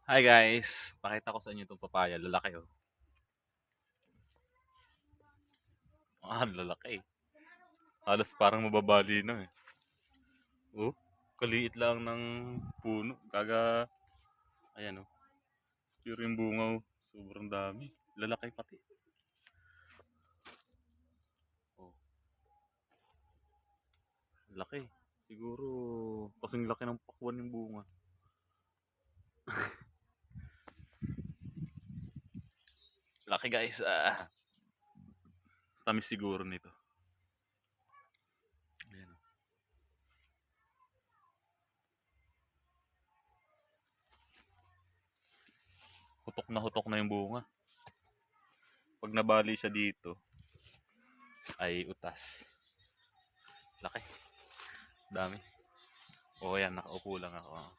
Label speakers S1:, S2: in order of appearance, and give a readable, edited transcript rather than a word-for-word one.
S1: Hi guys, pakita ko sa inyo itong papaya, lalaki oh. Lalaki. Halos parang mababali na eh. Oh, kaliit lang ng puno. Ayan oh. Pure yung bunga oh. Sobrang dami. Lalaki pati. Oh, laki. Siguro kasing laki ng pakwan yung bunga. Laki guys. Tamis siguro nito. Ayan oh. Hutok na yung bunga. Pag nabali siya dito, ay utas. Laki. Dami. Oh, yan. Nakaupo lang ako.